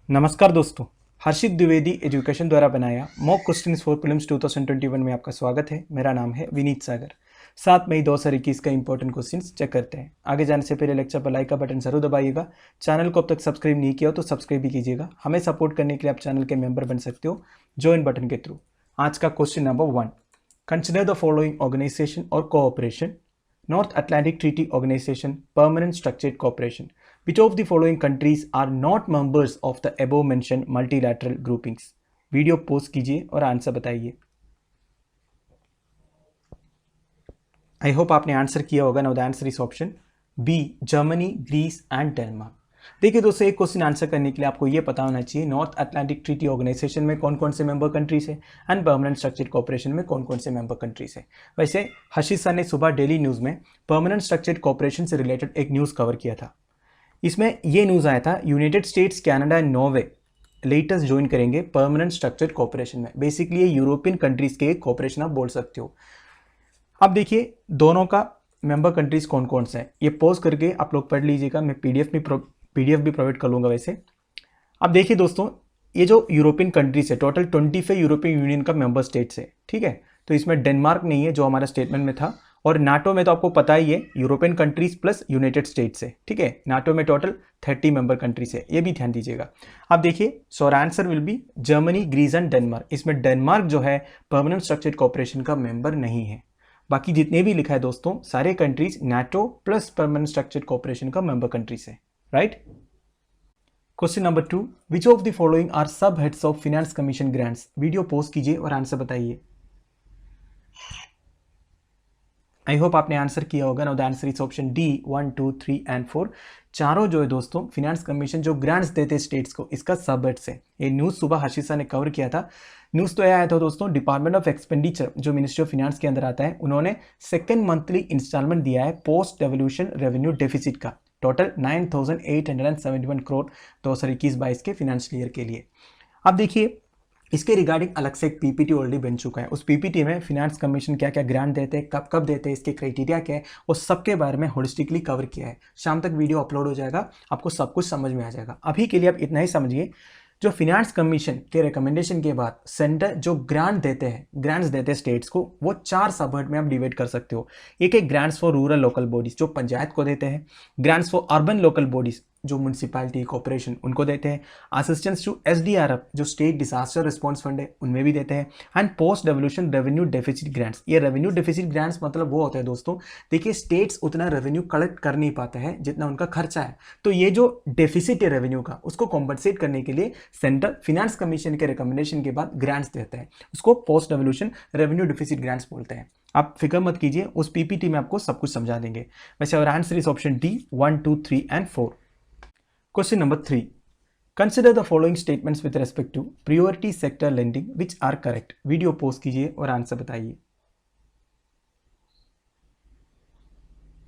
नमस्कार दोस्तों, हर्षित द्विवेदी एजुकेशन द्वारा बनाया मॉक क्वेश्चंस फॉर प्रीलिम्स 2021 में आपका स्वागत है। मेरा नाम है विनीत सागर। 7 मई 2021 का इंपॉर्टेंट क्वेश्चंस चेक करते हैं। आगे जाने से पहले लेक्चर पर लाइक का बटन जरूर दबाइएगा। चैनल को अब तक सब्सक्राइब नहीं किया हो तो सब्सक्राइब भी कीजिएगा। हमें सपोर्ट करने के लिए आप चैनल के मेंबर बन सकते हो ज्वाइन बटन के थ्रू। आज का question number 1, consider the following organisation और cooperation: North Atlantic Treaty Organization, Permanent Structured Cooperation. Which of the following countries are not members of the above mentioned multilateral groupings? Video post कीजिए और answer बताइए। I hope आपने answer किया होगा। Now the answer is option B, Germany, Greece and Denmark. देखिए दोस्तों, एक question answer करने के लिए आपको ये पता होना चाहिए नॉर्थ अटलांटिक ट्रीटी ऑर्गेनाइजेशन में कौन कौन से मेंबर कंट्रीज है एंड परमानेंट स्ट्रक्चर्ड कोऑपरेशन में कौन कौन से मेंबर कंट्रीज है। वैसे हर्षित सर ने सुबह डेली न्यूज़ में परमानेंट स्ट्रक्चर्ड कोऑपरेशन से रिलेटेड एक न्यूज़ कवर किया था। इसमें ये न्यूज़ आया था United states, Canada and Norway latest join करेंगे परमानेंट स्ट्रक्चर्ड कोऑपरेशन में। बेसिकली ये यूरोपियन कंट्रीज के कोऑपरेशन आप बोल सकते हो। अब देखिए दोनों का मेंबर कंट्रीज कौन कौन से हैं, ये पॉज करके आप लोग पढ़ लीजिएगा। मैं पीडीएफ भी प्रोवाइड कर लूँगा वैसे। अब देखिए दोस्तों, ये जो यूरोपियन कंट्रीज है, टोटल 25 यूरोपियन यूनियन का मेंबर स्टेट्स है, ठीक है। तो इसमें डेनमार्क नहीं है जो हमारा स्टेटमेंट में था, और नाटो में तो आपको पता ही है European countries plus United states है, ठीक है। नाटो में टोटल 30 मेंबर कंट्रीज है, ये भी ध्यान दीजिएगा। अब देखिए, so answer will be Germany, Greece and Denmark. इसमें डेनमार्क जो है परमानेंट स्ट्रक्चर्ड कोऑपरेशन का मेंबर नहीं है। बाकी जितने भी लिखा है दोस्तों, सारे countries NATO plus permanent structured cooperation का मेंबर कंट्रीज है, right. Question number 2, which of the following are sub heads of finance commission grants. Video post कीजिए और आंसर बताइए। आई होप आपने आंसर किया होगा। Now the answer is option D, 1, 2, 3 and 4। चारों जो है दोस्तों फिनेंस कमीशन जो ग्रांट्स देते हैं स्टेट्स को, इसका सब हेड्स है। ये न्यूज़ सुबह हर्षित सर ने कवर किया था। न्यूज़ तो यह आया था दोस्तों, डिपार्टमेंट ऑफ एक्सपेंडिचर जो मिनिस्ट्री ऑफ फिनेंस के अंदर आता है, उन्होंने सेकेंड मंथली इंस्टॉलमेंट दिया है पोस्ट डेवल्यूशन रेवेन्यू डेफिसिट का, टोटल 9,871 करोड़ 2021-22 के फिनेंशियल ईयर के लिए। अब देखिए, इसके रिगार्डिंग अलग से एक पीपीटी ऑलरेडी बन चुका है। उस पीपीटी में फिनेंस कमीशन क्या क्या ग्रांट देते हैं, कब कब देते हैं, इसके क्राइटेरिया क्या है, वो सबके बारे में होलिस्टिकली कवर किया है। शाम तक वीडियो अपलोड हो जाएगा, आपको सब कुछ समझ में आ जाएगा। अभी के लिए आप इतना ही समझिए, जो फिनेंस कमीशन के रिकमेंडेशन के बाद सेंटर जो ग्रांट्स देते हैं स्टेट्स को, वो 4 सबहेड में आप डिवाइड कर सकते हो। एक है grants for rural local bodies जो पंचायत को देते हैं, grants for urban local bodies जो म्यूनसिपैलिटी कॉर्पोरेशन उनको देते हैं, असिस्टेंस टू एसडीआरएफ जो स्टेट डिजास्टर रिस्पॉन्स फंड है उनमें भी देते हैं, and post devolution revenue deficit grants. ये रेवेन्यू डेफिसिट ग्रांट्स मतलब वो होता है दोस्तों, देखिए स्टेट्स उतना रेवेन्यू कलेक्ट कर नहीं पाते हैं जितना उनका खर्चा है, तो ये जो डेफिसिट है रेवेन्यू का, उसको कॉम्पनसेट करने के लिए सेंट्रल फिनेंस कमीशन के रिकमेंडेशन के बाद ग्रांट्स देता है। उसको post devolution revenue deficit grants बोलते हैं। आप फिक्र मत कीजिए, उस पीपीटी में आपको सब कुछ समझा देंगे। वैसे और answer is option D, 1, 2, 3 and 4। Question number 3. Consider the following statements with respect to priority sector lending which are correct. Video post कीजिए और आंसर बताइए।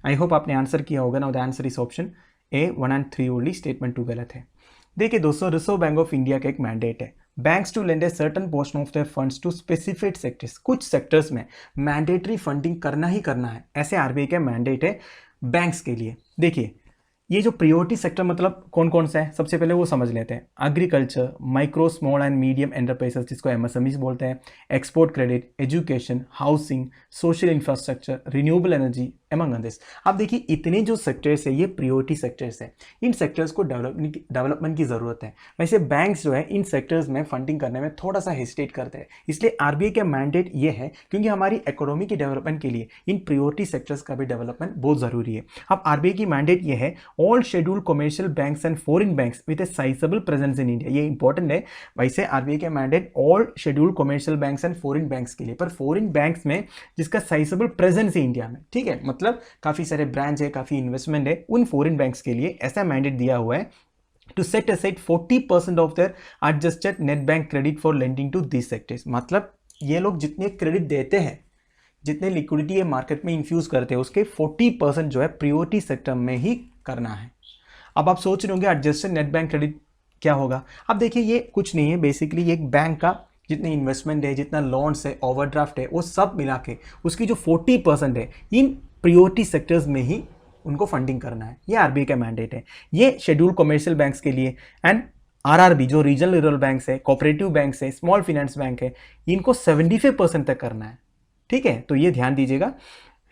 आई होप आपने आंसर किया होगा। Now the answer is option A, 1 and 3 only. Statement 2 गलत है। देखिए दोस्तों, रिजर्व बैंक ऑफ इंडिया का एक मैंडेट है, banks to lend a certain portion of their funds to specific sectors. कुछ सेक्टर्स में मैंडेटरी फंडिंग करना ही करना है, ऐसे आरबीआई का मैंडेट है बैंक्स के लिए। देखिए, ये जो प्रायोरिटी सेक्टर मतलब कौन कौन सा है, सबसे पहले वो समझ लेते हैं। Agriculture, micro small and medium enterprises जिसको एमएसएमईज बोलते हैं, export credit, education, housing, social infrastructure, renewable energy, among others. अब देखिए, इतने जो सेक्टर्स है ये प्रायोरिटी सेक्टर्स है। इन सेक्टर्स को डेवलपमेंट की ज़रूरत है। वैसे बैंक्स जो है इन सेक्टर्स में फंडिंग करने में थोड़ा सा हेजिटेट करते हैं, इसलिए आरबीआई का मैंडेट ये है, क्योंकि हमारी इकोनॉमी की डेवलपमेंट के लिए इन प्रायोरिटी सेक्टर्स का भी डेवलपमेंट बहुत ज़रूरी है। अब आरबीआई की मैंडेट ये है, all scheduled commercial banks and foreign banks with A sizeable presence in India. ये इंपॉर्टेंट है। वैसे आरबीआई का mandate all scheduled commercial banks and foreign banks के लिए, पर फॉरेन बैंक्स में जिसका साइजेबल प्रेजेंस है इंडिया में, ठीक है, मतलब काफ़ी सारे ब्रांच है, काफ़ी इन्वेस्टमेंट है, उन फॉरेन बैंक्स के लिए ऐसा मैंडेट दिया हुआ है to set aside 40% of their adjusted net bank credit for lending to this sectors. मतलब ये लोग जितने क्रेडिट देते हैं, जितने लिक्विडिटी है मार्केट में इन्फ्यूज करते हैं, उसके 40% जो है प्रायोरिटी सेक्टर में ही करना है। अब आप सोच रहे होंगे एडजस्टेड नेट बैंक क्रेडिट क्या होगा। अब देखिए, ये कुछ नहीं है, बेसिकली एक बैंक का जितनी इन्वेस्टमेंट है, जितना लोन्स है, ओवरड्राफ्ट है, वो सब मिला के उसकी जो 40% है इन प्रायोरिटी सेक्टर्स में ही उनको फंडिंग करना है। ये आरबीआई का मैंडेट है। ये शेड्यूल्ड कमर्शियल बैंक्स के लिए एंड आरआरबी जो रीजनल रूरल बैंक्स है, कोऑपरेटिव बैंक्स है, स्मॉल फाइनेंस बैंक है, इनको 75% तक करना है। ठीक है, तो ये ध्यान दीजिएगा।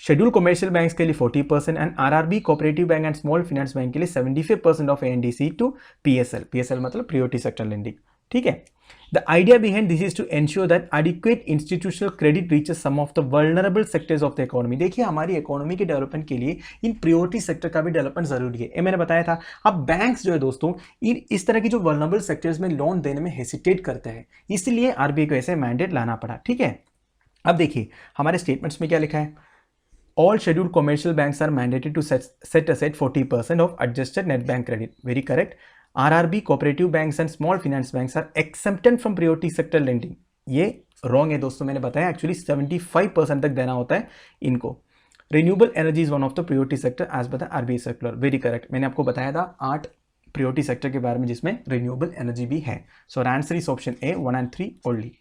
शेड्यूल कमर्शियल बैंक्स के लिए 40% and RRB cooperative bank and small finance bank के लिए 75% of NDC to PSL. PSL मतलब प्रायोरिटी सेक्टर लेंडिंग। ठीक है, the idea behind this is to ensure that adequate institutional credit reaches some of the vulnerable sectors of the economy. देखिए, हमारी economy के development के लिए इन प्रायोरिटी सेक्टर का भी डेवलपमेंट जरूरी है, ये मैंने बताया था। अब बैंक्स जो है दोस्तों, इस तरह की जो वल्नरेबल सेक्टर्स में लोन देने में हेसिटेट करते हैं, इसलिए आरबीआई को ऐसे मैंडेट लाना पड़ा। ठीक है, अब देखिए हमारे स्टेटमेंट्स में क्या लिखा है। All scheduled commercial banks are mandated to set aside 40% of adjusted net bank credit. Very correct. RRB, cooperative banks and small finance banks are exempted from priority sector lending. ये wrong है दोस्तों, मैंने बताया actually 75% तक देना होता है इनको। Renewable energy is one of the priority sector as per the RBI circular. Very correct, मैंने आपको बताया था 8 प्रायोरिटी सेक्टर के बारे में जिसमें रिन्यूएबल एनर्जी भी है। So answer is option A 1 and 3 only.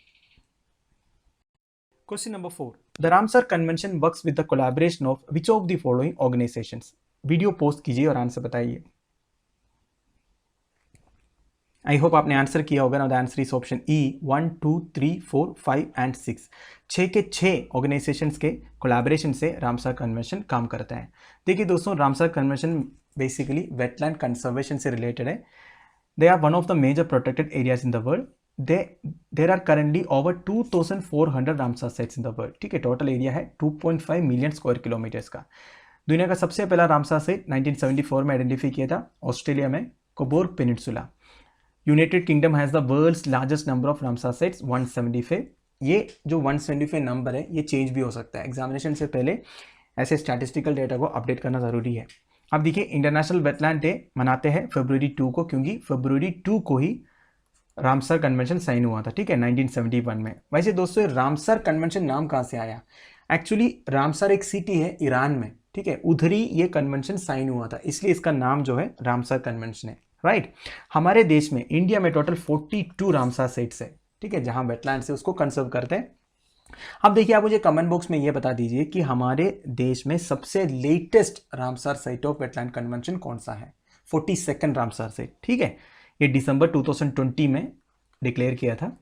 Question number 4. The Ramsar Convention works with the collaboration of which of the following organizations? Video post कीजिए और आंसर बताइए। आई होप आपने आंसर किया होगा ना। The answer is option E 1, 2, 3, 4, 5 and 6। 6 के 6 organisations के collaboration से रामसर कन्वेंशन काम करता है। देखिए दोस्तों, Ramsar convention basically wetland conservation से रिलेटेड है। They are one of the major protected areas in the world. There are currently over 2,400 Ramsar sites in the world. ठीक है, टोटल एरिया है 2.5 मिलियन स्क्वायर किलोमीटर्स का। दुनिया का सबसे पहला रामसर साइट 1974 में आइडेंटिफाई किया था ऑस्ट्रेलिया में, Cobourg Peninsula. United Kingdom has the world's largest number of Ramsar sites 175। ये जो 175 नंबर है ये चेंज भी हो सकता है, एग्जामिनेशन से पहले ऐसे स्टैटिस्टिकल डेटा को अपडेट करना ज़रूरी है। अब देखिए, इंटरनेशनल वेटलैंड डे मनाते हैं February 2 को, क्योंकि February 2 को ही रामसर कन्वेंशन साइन हुआ था। ठीक है, 1971 में। वैसे दोस्तों, रामसर कन्वेंशन नाम कहाँ से आया? एक्चुअली रामसर एक सिटी है ईरान में। ठीक है, उधर ही ये कन्वेंशन साइन हुआ था, इसलिए इसका नाम जो है रामसर कन्वेंशन है। राइट, हमारे देश में इंडिया में टोटल 42 रामसर साइट्स है। ठीक है, जहां वेटलैंड से उसको कंजर्व करते हैं। अब देखिए, आप मुझे कमेंट बॉक्स में ये बता दीजिए कि हमारे देश में सबसे latest Ramsar site of wetland convention कौन सा है? 42nd Ramsar site. ठीक है, ये दिसंबर 2020 में डिक्लेयर किया था,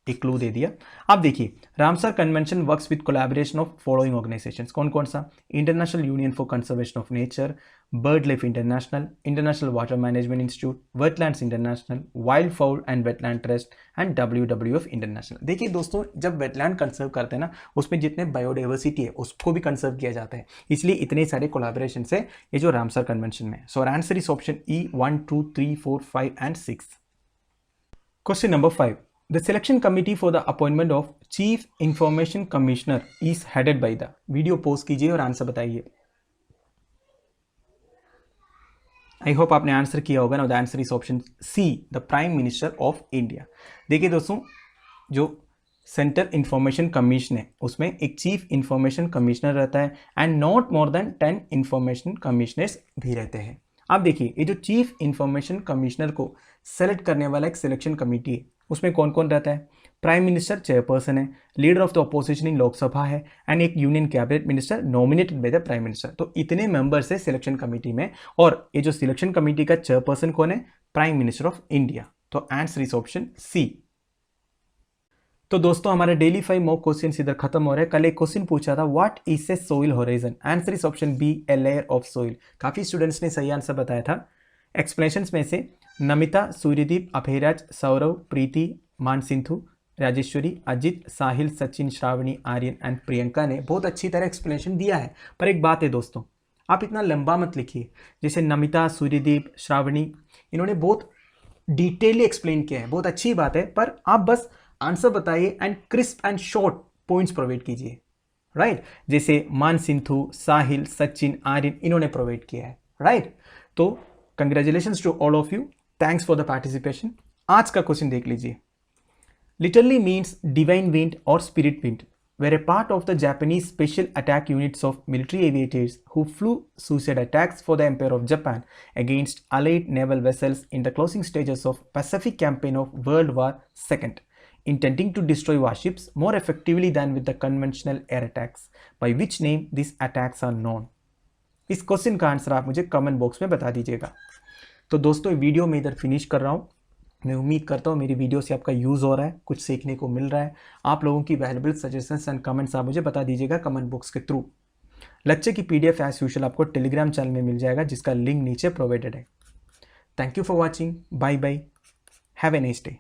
एक क्लू दे दिया। अब देखिए, Ramsar convention works with collaboration of following organisations. कौन कौन सा? International union for conservation of nature, bird life international, international water management institute, wetlands international, wild foul and wetland trust and WWF international. देखिए दोस्तों, जब wetland conserve करते हैं ना, उसमें जितने बायोडाइवर्सिटी है उसको भी कंजर्व किया जाता है, इसलिए इतने सारे कोलैबोरेशन है ये जो रामसर कन्वेंशन में। So answer is option E 1, 2, 3, 4, 5 and 6। Question number 5. The selection committee for the appointment of Chief Information Commissioner is headed by the। Video post कीजिए और आंसर बताइए। आई होप आपने आंसर किया होगा ना। The answer is option C, the prime minister of India. देखिए दोस्तों, जो सेंट्रल इंफॉर्मेशन कमीशन है उसमें एक चीफ इंफॉर्मेशन कमिश्नर रहता है and not more than 10 information commissioners भी रहते हैं। अब देखिए, ये जो चीफ इंफॉर्मेशन कमिश्नर को सेलेक्ट करने वाला एक सिलेक्शन कमेटी है, उसमें कौन कौन रहता है? प्राइम मिनिस्टर चेयरपर्सन है, leader of the opposition in Lok Sabha है एंड एक union cabinet minister nominated by the prime minister. तो इतने मेंबर्स है सिलेक्शन कमेटी में, और ये जो सिलेक्शन कमेटी का चेयरपर्सन कौन है? Prime minister of India. तो आंसर इज ऑप्शन सी। तो दोस्तों, हमारे डेली 5 मॉक क्वेश्चन इधर खत्म हो रहे हैं। कल एक क्वेश्चन पूछा था, what is a soil horizon? Answer is option B, a layer of soil. काफी स्टूडेंट्स ने सही आंसर बताया था। एक्सप्लेनेशंस में से नमिता, सूर्यदीप, अभयराज, सौरव, प्रीति, मानसिंधु, राजेश्वरी, अजित, साहिल, सचिन, श्रावणी, आर्यन एंड प्रियंका ने बहुत अच्छी तरह एक्सप्लेनेशन दिया है। पर एक बात है दोस्तों, आप इतना लंबा मत लिखिए। जैसे नमिता, सूर्यदीप, श्रावणी, इन्होंने बहुत डिटेलली एक्सप्लेन किया है, बहुत अच्छी बात है, पर आप बस आंसर बताइए and crisp and short points provide कीजिए। राइट, जैसे मानसिंधु, साहिल, सचिन, आर्यन इन्होंने प्रोवाइड किया है। राइट, तो congratulations to all of you, thanks for the participation. आज का क्वेश्चन देख लीजिए। लिटरली मीन्स डिवाइन विंड और spirit wind were a part of the Japanese special attack units of military aviators who flew suicide attacks for the Empire of Japan against Allied naval vessels in the closing stages of Pacific campaign of World War II, intending to destroy warships more effectively than with the conventional air attacks. By which name these attacks are known? इस question का answer आप मुझे comment box में बता दीजिएगा। तो दोस्तों, video में इधर फिनिश कर रहा हूँ। मैं उम्मीद करता हूँ मेरी वीडियो से आपका यूज़ हो रहा है, कुछ सीखने को मिल रहा है। आप लोगों की वैल्यूएबल सजेशंस एंड कमेंट्स आप मुझे बता दीजिएगा कमेंट बॉक्स के थ्रू। लेक्चर की PDF एज यूजुअल आपको टेलीग्राम चैनल में मिल जाएगा, जिसका लिंक नीचे प्रोवाइडेड है। Thank you for watching, bye bye, have a nice day.